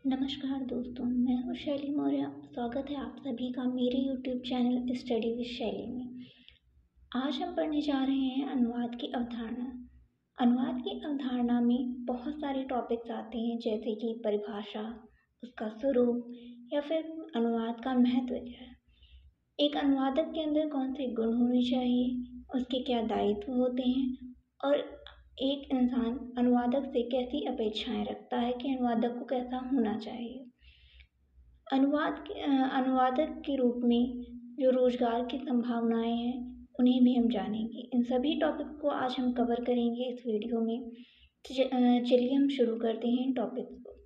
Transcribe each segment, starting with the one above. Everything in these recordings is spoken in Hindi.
नमस्कार दोस्तों, मैं हूँ शैली मौर्य। स्वागत है आप सभी का मेरे YouTube चैनल स्टडी विद शैली में। आज हम पढ़ने जा रहे हैं अनुवाद की अवधारणा। अनुवाद की अवधारणा में बहुत सारे टॉपिक्स आते हैं, जैसे कि परिभाषा, उसका स्वरूप या फिर अनुवाद का महत्व क्या है, एक अनुवादक के अंदर कौन से गुण होने चाहिए, उसके क्या दायित्व होते हैं और एक इंसान अनुवादक से कैसी अपेक्षाएं रखता है कि अनुवादक को कैसा होना चाहिए। अनुवादक के रूप में जो रोजगार की संभावनाएं हैं उन्हें भी हम जानेंगे। इन सभी टॉपिक को आज हम कवर करेंगे इस वीडियो में। चलिए हम शुरू करते हैं इन टॉपिक्स को।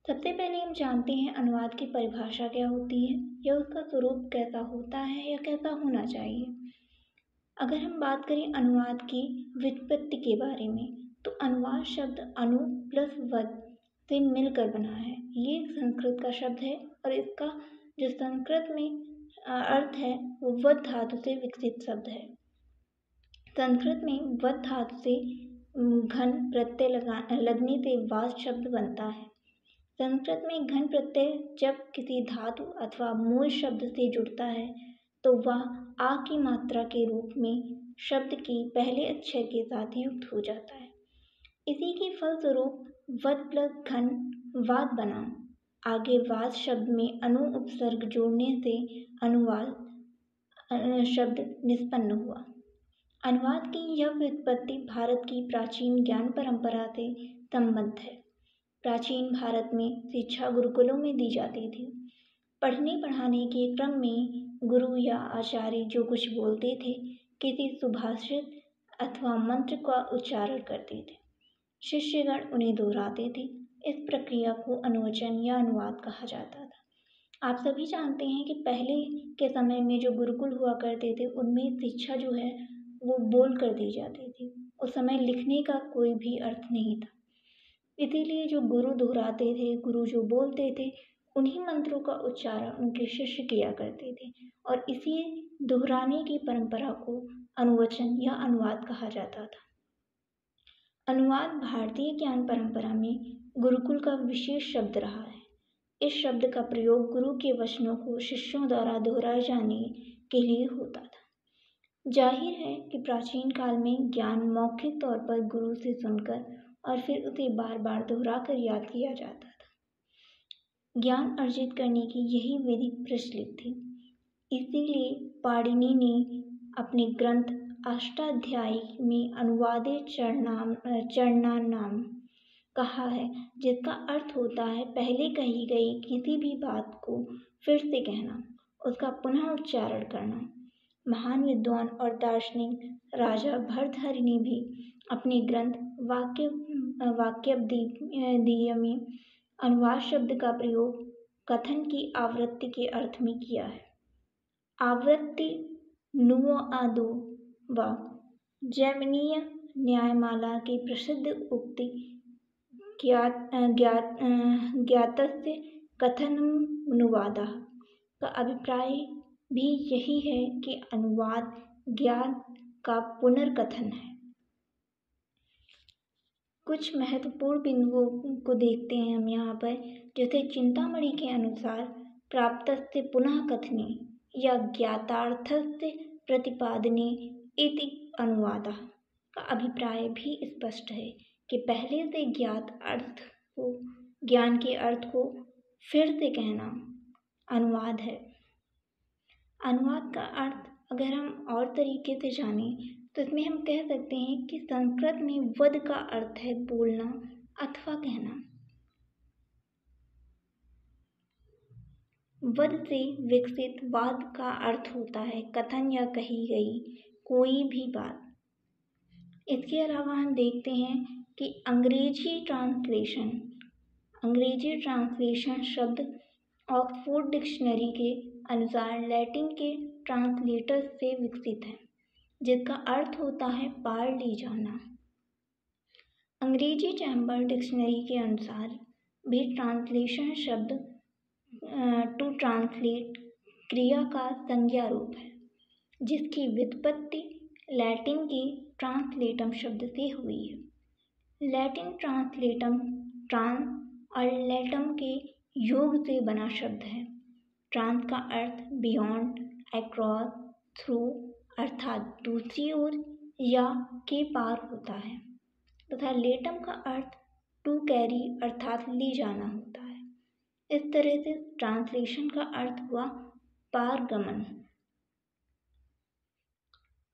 सबसे पहले हम जानते हैं अनुवाद की परिभाषा क्या होती है या उसका स्वरूप कैसा होता है या कैसा होना चाहिए। अगर हम बात करें अनुवाद की व्युत्पत्ति के बारे में, तो अनुवाद शब्द अनु प्लस वद से मिलकर बना है। ये एक संस्कृत का शब्द है और इसका जो संस्कृत में अर्थ है वो वद धातु से विकसित शब्द है। संस्कृत में वद धातु से घन प्रत्यय लगने से वाद शब्द बनता है। संस्कृत में घन प्रत्यय जब किसी धातु अथवा मूल शब्द से जुड़ता है तो वह आ की मात्रा के रूप में शब्द की पहले अक्षर के साथ युक्त हो जाता है। इसी के फलस्वरूप वद प्लस घन वाद बना। आगे वाद शब्द में अनु उपसर्ग जोड़ने से अनुवाद शब्द निष्पन्न हुआ। अनुवाद की यह व्युत्पत्ति भारत की प्राचीन ज्ञान परंपरा से संबद्ध है। प्राचीन भारत में शिक्षा गुरुकुलों में दी जाती थी। पढ़ने पढ़ाने के क्रम में गुरु या आचार्य जो कुछ बोलते थे, किसी सुभाषित अथवा मंत्र का उच्चारण करते थे। शिष्यगण उन्हें दोहराते थे। इस प्रक्रिया को अनुवचन या अनुवाद कहा जाता था। आप सभी जानते हैं कि पहले के समय में जो गुरुकुल हुआ करते थे उनमें शिक्षा जो है वो बोल कर दी जाती थी। उस समय लिखने का कोई भी अर्थ नहीं था, इसीलिए जो गुरु दोहराते थे, गुरु जो बोलते थे, उन्हीं मंत्रों का उच्चारण उनके शिष्य किया करते थे और इसी दोहराने की परंपरा को अनुवचन या अनुवाद कहा जाता था। अनुवाद भारतीय ज्ञान परंपरा में गुरुकुल का विशेष शब्द रहा है। इस शब्द का प्रयोग गुरु के वचनों को शिष्यों द्वारा दोहराए जाने के लिए होता था। जाहिर है कि प्राचीन काल में ज्ञान मौखिक तौर पर गुरु से सुनकर और फिर उसे बार बार दोहरा कर याद किया जाता था। ज्ञान अर्जित करने की यही विधि प्रचलित थी। इसीलिए पाणिनि ने अपने ग्रंथ अष्टाध्यायी में अनुवादित चरणानाम कहा है, जिसका अर्थ होता है पहले कही गई किसी भी बात को फिर से कहना, उसका पुनः उच्चारण करना। महान विद्वान और दार्शनिक राजा भर्तृहरि ने भी अपने ग्रंथ वाक्याब्दीय में अनुवाद शब्द का प्रयोग कथन की आवृत्ति के अर्थ में किया है। आवृत्ति नुआदो व जैमिनीय न्यायमाला की प्रसिद्ध उक्ति ज्ञातस्य कथनमनुवादः का अभिप्राय भी यही है कि अनुवाद ज्ञात का पुनर्कथन है। कुछ महत्वपूर्ण बिंदुओं को देखते हैं हम यहाँ पर, जैसे चिंतामणि के अनुसार प्राप्तस्य पुनः कथने या ज्ञातार्थस्य प्रतिपादने इति अनुवादः का अभिप्राय भी स्पष्ट है कि पहले से ज्ञात अर्थ को, ज्ञान के अर्थ को फिर से कहना अनुवाद है। अनुवाद का अर्थ अगर हम और तरीके से जानें तो इसमें हम कह सकते हैं कि संस्कृत में वद का अर्थ है बोलना अथवा कहना। वद से विकसित वाद का अर्थ होता है कथन या कही गई कोई भी बात। इसके अलावा हम देखते हैं कि अंग्रेजी ट्रांसलेशन शब्द ऑक्सफोर्ड डिक्शनरी के अनुसार लैटिन के ट्रांसलेटर से विकसित है, जिसका अर्थ होता है पार ले जाना। अंग्रेजी चैम्बर डिक्शनरी के अनुसार भी ट्रांसलेशन शब्द टू ट्रांसलेट क्रिया का संज्ञा रूप है, जिसकी व्युत्पत्ति लैटिन के ट्रांसलेटम शब्द से हुई है। लैटिन ट्रांसलेटम ट्रांस और लेटम के योग से बना शब्द है। ट्रांस का अर्थ बियॉन्ड, अक्रॉस, थ्रू अर्थात दूसरी ओर या के पार होता है, तथा लेटम का अर्थ टू कैरी अर्थात ले जाना होता है। इस तरह से ट्रांसलेशन का अर्थ हुआ पारगमन।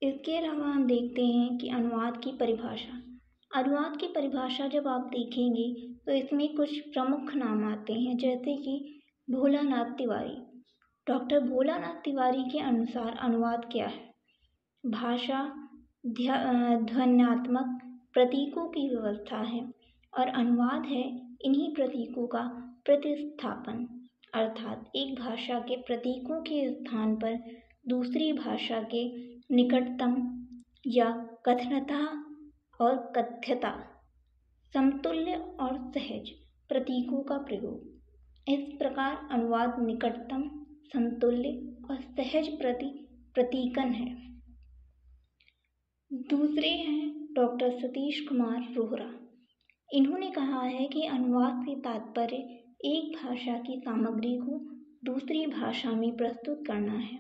इसके अलावा हम देखते हैं कि अनुवाद की परिभाषा। अनुवाद की परिभाषा जब आप देखेंगे तो इसमें कुछ प्रमुख नाम आते हैं, जैसे कि भोलानाथ तिवारी। डॉक्टर भोलानाथ तिवारी के अनुसार अनुवाद क्या है? भाषा ध्वन्यात्मक प्रतीकों की व्यवस्था है और अनुवाद है इन्हीं प्रतीकों का प्रतिस्थापन, अर्थात एक भाषा के प्रतीकों के स्थान पर दूसरी भाषा के निकटतम या कथनता और कथ्यता, समतुल्य और सहज प्रतीकों का प्रयोग। इस प्रकार अनुवाद निकटतम, समतुल्य और सहज प्रतीकन है। दूसरे हैं डॉक्टर सतीश कुमार रोहरा। इन्होंने कहा है कि अनुवाद से तात्पर्य एक भाषा की सामग्री को दूसरी भाषा में प्रस्तुत करना है।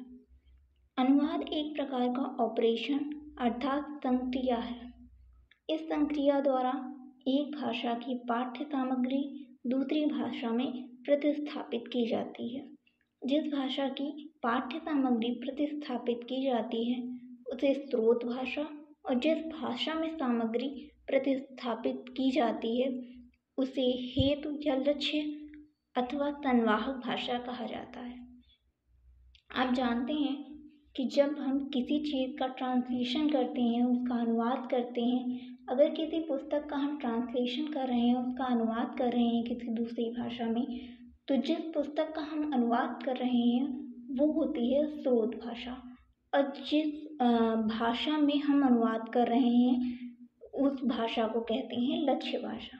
अनुवाद एक प्रकार का ऑपरेशन अर्थात संक्रिया है। इस संक्रिया द्वारा एक भाषा की पाठ्य सामग्री दूसरी भाषा में प्रतिस्थापित की जाती है। जिस भाषा की पाठ्य सामग्री प्रतिस्थापित की जाती है उसे स्रोत भाषा, और जिस भाषा में सामग्री प्रतिस्थापित की जाती है उसे हेतु या लक्ष्य अथवा संवाहक भाषा कहा जाता है। आप जानते हैं कि जब हम किसी चीज़ का ट्रांसलेशन करते हैं, उसका अनुवाद करते हैं, अगर किसी पुस्तक का हम ट्रांसलेशन कर रहे हैं, उसका अनुवाद कर रहे हैं किसी दूसरी भाषा में, तो जिस पुस्तक का हम अनुवाद कर रहे हैं वो होती है स्रोत भाषा, और जिस भाषा में हम अनुवाद कर रहे हैं उस भाषा को कहते हैं लक्ष्य भाषा।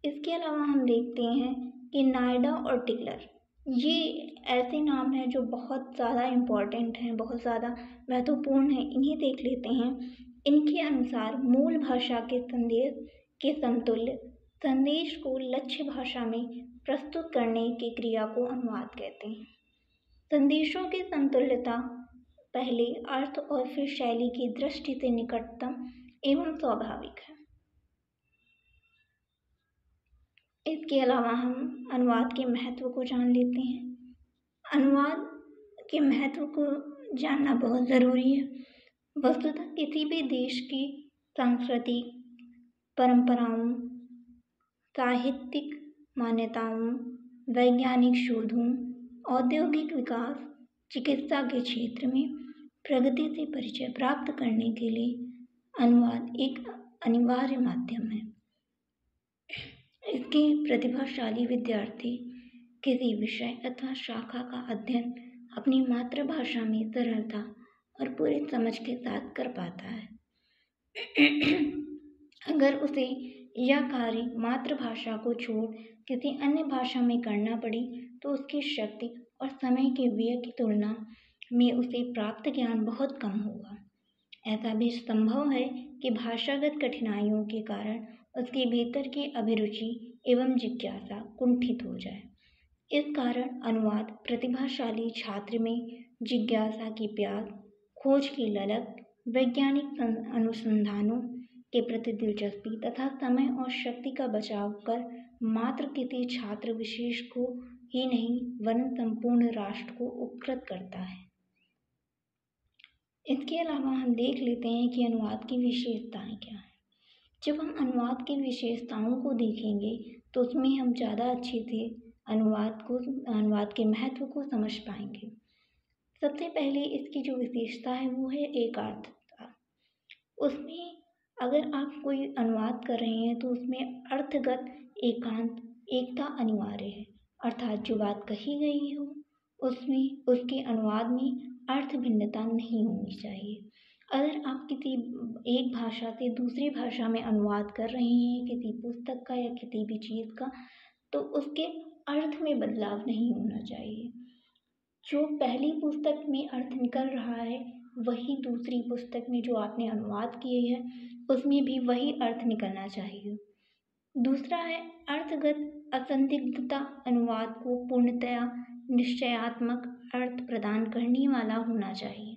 इसके अलावा हम देखते हैं कि नायडा और टिकलर, ये ऐसे नाम हैं जो बहुत ज़्यादा इम्पॉर्टेंट हैं, बहुत ज़्यादा महत्वपूर्ण हैं, इन्हें देख लेते हैं। इनके अनुसार मूल भाषा के संदेश के समतुल्य संदेश को लक्ष्य भाषा में प्रस्तुत करने की क्रिया को अनुवाद कहते हैं। संदेशों की समतुल्यता पहले अर्थ और फिर शैली की दृष्टि से निकटतम एवं स्वाभाविक है। इसके अलावा हम अनुवाद के महत्व को जान लेते हैं। अनुवाद के महत्व को जानना बहुत ज़रूरी है। वस्तुतः किसी भी देश की सांस्कृतिक परंपराओं, साहित्यिक मान्यताओं, वैज्ञानिक शोधों, औद्योगिक विकास, चिकित्सा के क्षेत्र में प्रगति से परिचय प्राप्त करने के लिए अनुवाद एक अनिवार्य माध्यम है। इसके प्रतिभाशाली विद्यार्थी किसी विषय अथवा शाखा का अध्ययन अपनी मातृभाषा में सरलता और पूरी समझ के साथ कर पाता है। अगर उसे यह कार्य मातृभाषा को छोड़ किसी अन्य भाषा में करना पड़ी तो उसकी शक्ति और समय के व्यय की तुलना में उसे प्राप्त ज्ञान बहुत कम होगा। ऐसा भी संभव है कि भाषागत कठिनाइयों के कारण उसके भीतर की अभिरुचि एवं जिज्ञासा कुंठित हो जाए। इस कारण अनुवाद प्रतिभाशाली छात्र में जिज्ञासा की प्यास, खोज की ललक, वैज्ञानिक अनुसंधानों के प्रति दिलचस्पी तथा समय और शक्ति का बचाव कर मात्र किसी छात्र विशेष को ही नहीं वरन संपूर्ण राष्ट्र को उपकृत करता है। इसके अलावा हम देख लेते हैं कि अनुवाद की विशेषताएं क्या हैं। जब हम अनुवाद की विशेषताओं को देखेंगे तो उसमें हम ज़्यादा अच्छे से अनुवाद के महत्व को समझ पाएंगे। सबसे पहले इसकी जो विशेषता है वो है एकार्थता। उसमें अगर आप कोई अनुवाद कर रहे हैं तो उसमें अर्थगत एकता अनिवार्य है, अर्थात जो बात कही गई हो उसमें उसके अनुवाद में अर्थ भिन्नता नहीं होनी चाहिए। अगर आप किसी एक भाषा से दूसरी भाषा में अनुवाद कर रहे हैं किसी पुस्तक का या किसी भी चीज़ का, तो उसके अर्थ में बदलाव नहीं होना चाहिए। जो पहली पुस्तक में अर्थ निकल रहा है वही दूसरी पुस्तक में जो आपने अनुवाद किए है उसमें भी वही अर्थ निकलना चाहिए। दूसरा है अर्थगत असंदिग्धता। अनुवाद को पूर्णतया निश्चयात्मक अर्थ प्रदान करने वाला होना चाहिए।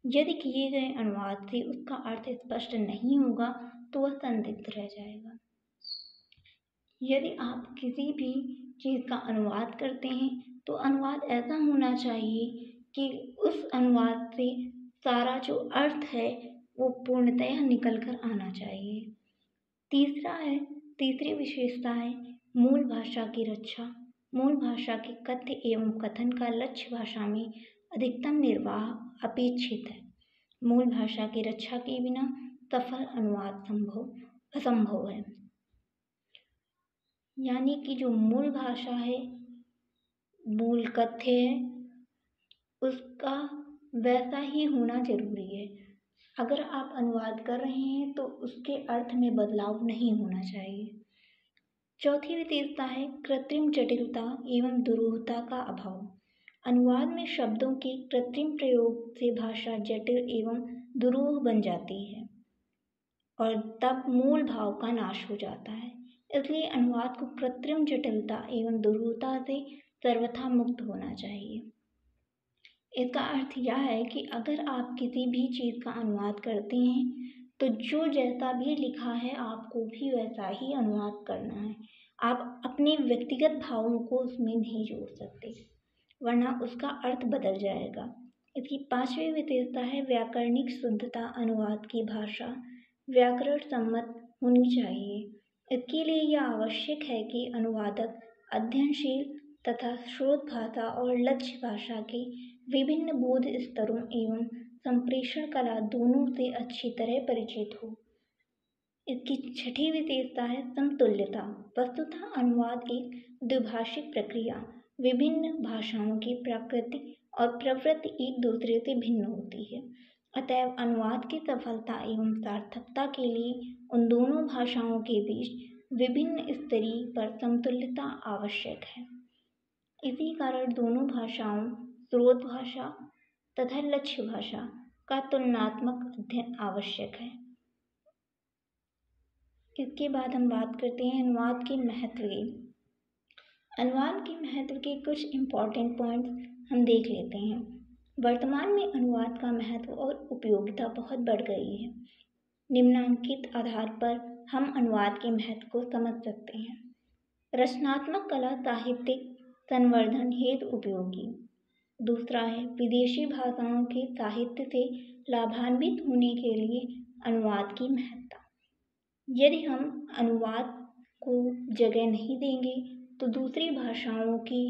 यदि किए गए अनुवाद से उसका अर्थ स्पष्ट नहीं होगा तो वह संदिग्ध रह जाएगा। यदि आप किसी भी चीज़ का अनुवाद करते हैं तो अनुवाद ऐसा होना चाहिए कि उस अनुवाद से सारा जो अर्थ है वो पूर्णतया निकल कर आना चाहिए। तीसरी विशेषता है मूल भाषा की रक्षा। मूल भाषा के कथ्य एवं कथन का लक्ष्य भाषा में अधिकतम निर्वाह अपेक्षित है। मूल भाषा की रक्षा के बिना सफल अनुवाद असंभव है। यानी कि जो मूल भाषा है, मूल कथ्य है, उसका वैसा ही होना जरूरी है। अगर आप अनुवाद कर रहे हैं तो उसके अर्थ में बदलाव नहीं होना चाहिए। चौथी विशेषता है कृत्रिम जटिलता एवं दुरूहता का अभाव। अनुवाद में शब्दों के कृत्रिम प्रयोग से भाषा जटिल एवं दुरूह बन जाती है और तब मूल भाव का नाश हो जाता है। इसलिए अनुवाद को कृत्रिम जटिलता एवं दुरूहता से सर्वथा मुक्त होना चाहिए। इसका अर्थ यह है कि अगर आप किसी भी चीज़ का अनुवाद करते हैं तो जो जैसा भी लिखा है आपको भी वैसा ही अनुवाद करना है। आप अपने व्यक्तिगत भावों को उसमें नहीं जोड़ सकते, वरना उसका अर्थ बदल जाएगा। इसकी पांचवी विशेषता है व्याकरणिक शुद्धता। अनुवाद की भाषा व्याकरण सम्मत होनी चाहिए। इसके लिए यह आवश्यक है कि अनुवादक अध्ययनशील तथा स्रोत भाषा और लक्ष्य भाषा के विभिन्न बोध स्तरों एवं संप्रेषण कला दोनों से अच्छी तरह परिचित हो। इसकी छठी विशेषता है समतुल्यता। वस्तुतः अनुवाद एक द्विभाषिक प्रक्रिया, विभिन्न भाषाओं की प्रकृति और प्रवृत्ति एक दूसरे से भिन्न होती है। अतएव अनुवाद की सफलता एवं सार्थकता के लिए उन दोनों भाषाओं के बीच विभिन्न स्तरीय पर समतुल्यता आवश्यक है। इसी कारण दोनों भाषाओं, स्रोत भाषा तथा लक्ष्य भाषा का तुलनात्मक अध्ययन आवश्यक है। इसके बाद हम बात करते हैं अनुवाद के महत्व की। अनुवाद के महत्व के कुछ इम्पॉर्टेंट पॉइंट्स हम देख लेते हैं। वर्तमान में अनुवाद का महत्व और उपयोगिता बहुत बढ़ गई है। निम्नांकित आधार पर हम अनुवाद के महत्व को समझ सकते हैं। रचनात्मक कला साहित्यिक संवर्धन हेतु उपयोगी। दूसरा है विदेशी भाषाओं के साहित्य से लाभान्वित होने के लिए अनुवाद की महत्ता। यदि हम अनुवाद को जगह नहीं देंगे तो दूसरी भाषाओं की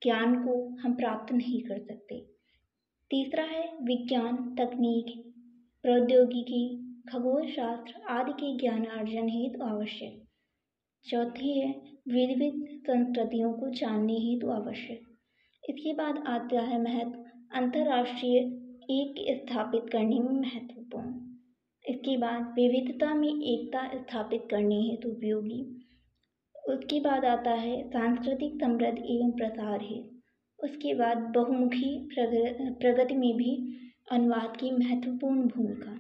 ज्ञान को हम प्राप्त नहीं कर सकते। तीसरा है विज्ञान, तकनीक, प्रौद्योगिकी, खगोल शास्त्र आदि के ज्ञानार्जन हेतु आवश्यक। चौथी है विविध संस्कृतियों को जानने हेतु आवश्यक। इसके बाद आता है महत्व अंतर्राष्ट्रीय एक स्थापित करने में महत्वपूर्ण। इसके बाद विविधता में एकता स्थापित करने हेतु उपयोगी। उसके बाद आता है सांस्कृतिक समृद्धि एवं प्रसार हेतु। उसके बाद बहुमुखी प्रगति में भी अनुवाद की महत्वपूर्ण भूमिका।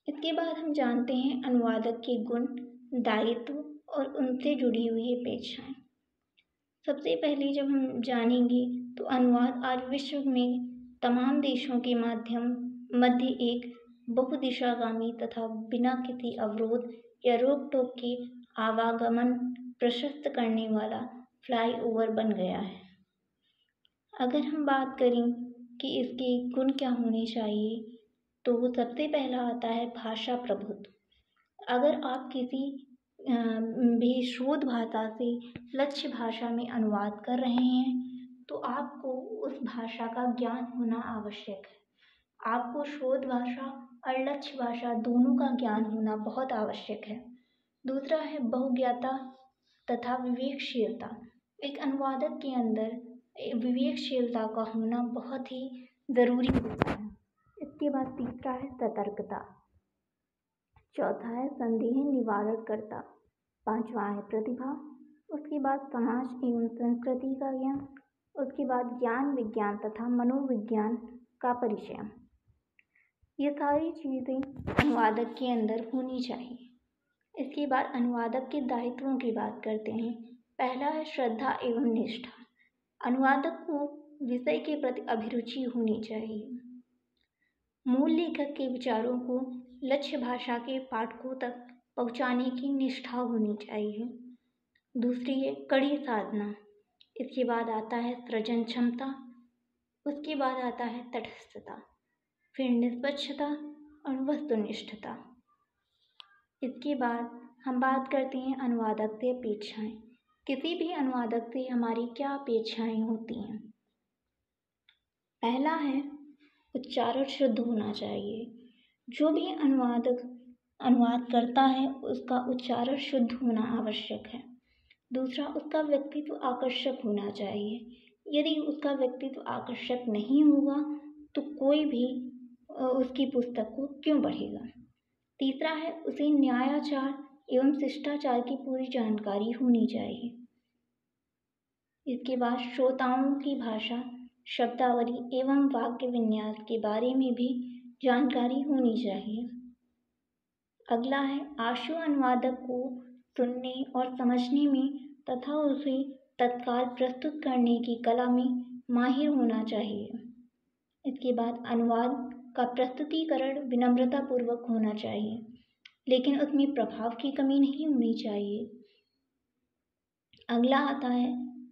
इसके बाद हम जानते हैं अनुवादक के गुण, दायित्व और उनसे जुड़ी हुई अपेक्षाएं। सबसे पहले जब हम जानेंगे तो अनुवाद आज विश्व में तमाम देशों के मध्य एक बहुदिशागामी तथा बिना किसी अवरोध या रोक टोक के आवागमन प्रशस्त करने वाला फ्लाईओवर बन गया है। अगर हम बात करें कि इसके गुण क्या होने चाहिए तो सबसे पहला आता है भाषा प्रभुत्व। अगर आप किसी भी शोध भाषा से लक्ष्य भाषा में अनुवाद कर रहे हैं तो आपको उस भाषा का ज्ञान होना आवश्यक है। आपको शोध भाषा और लक्ष्य भाषा दोनों का ज्ञान होना बहुत आवश्यक है। दूसरा है बहुज्ञता तथा विवेकशीलता। एक अनुवादक के अंदर विवेकशीलता का होना बहुत ही ज़रूरी होता है। इसके बाद तीसरा है सतर्कता। चौथा है संदेह निवारण करता। पांचवा है प्रतिभा। उसके बाद समाज एवं संस्कृति का ज्ञान। उसके बाद ज्ञान विज्ञान तथा मनोविज्ञान का परिचय। ये सारी चीज़ें अनुवादक के अंदर होनी चाहिए। इसके बाद अनुवादक के दायित्वों की बात करते हैं। पहला है श्रद्धा एवं निष्ठा। अनुवादक को विषय के प्रति अभिरुचि होनी चाहिए। मूल लेखक के विचारों को लक्ष्य भाषा के पाठकों तक पहुंचाने की निष्ठा होनी चाहिए। दूसरी है कड़ी साधना। इसके बाद आता है सृजन क्षमता, उसके बाद आता है तटस्थता, फिर निष्पक्षता और वस्तुनिष्ठता। इसके बाद हम बात करते हैं अनुवादक से अपेक्षाएं। किसी भी अनुवादक से हमारी क्या अपेक्षाएं होती हैं। पहला है उच्चारण शुद्ध होना चाहिए। जो भी अनुवादक अनुवाद करता है उसका उच्चारण शुद्ध होना आवश्यक है। दूसरा, उसका व्यक्तित्व आकर्षक होना चाहिए। यदि उसका व्यक्तित्व आकर्षक नहीं होगा तो कोई भी उसकी पुस्तक को क्यों पढ़ेगा। तीसरा है उसे न्यायाचार एवं शिष्टाचार की पूरी जानकारी होनी चाहिए। इसके बाद श्रोताओं की भाषा, शब्दावली एवं वाक्य विन्यास के बारे में भी जानकारी होनी चाहिए। अगला है आशु अनुवादक को सुनने और समझने में तथा उसे तत्काल प्रस्तुत करने की कला में माहिर होना चाहिए। इसके बाद अनुवाद का प्रस्तुतिकरण विनम्रतापूर्वक होना चाहिए, लेकिन उसमें प्रभाव की कमी नहीं होनी चाहिए। अगला आता है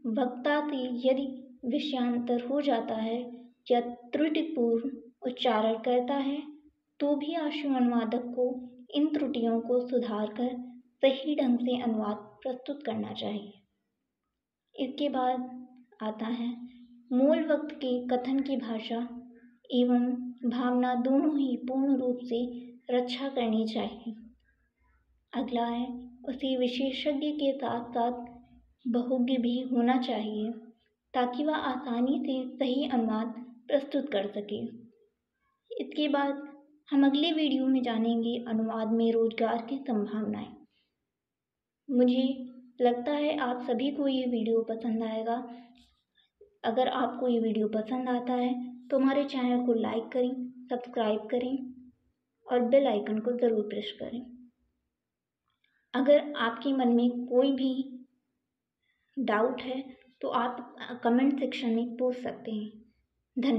वक्ता से यदि विषयांतर हो जाता है या त्रुटिपूर्ण उच्चारण करता है तो भी आशु अनुवादक को इन त्रुटियों को सुधार कर सही ढंग से अनुवाद प्रस्तुत करना चाहिए। इसके बाद आता है मूल वक्त के कथन की भाषा एवं भावना दोनों ही पूर्ण रूप से रक्षा करनी चाहिए। अगला है उसे विशेषज्ञ के साथ साथ बहुज्ञ भी होना चाहिए ताकि वह आसानी से सही अनुवाद प्रस्तुत कर सके। इसके बाद हम अगले वीडियो में जानेंगे अनुवाद में रोजगार की संभावनाएं। मुझे लगता है आप सभी को ये वीडियो पसंद आएगा। अगर आपको ये वीडियो पसंद आता है तो हमारे चैनल को लाइक करें, सब्सक्राइब करें और बेल आइकन को ज़रूर प्रेस करें। अगर आपके मन में कोई भी डाउट है तो आप कमेंट सेक्शन में पूछ सकते हैं। धन्यवाद।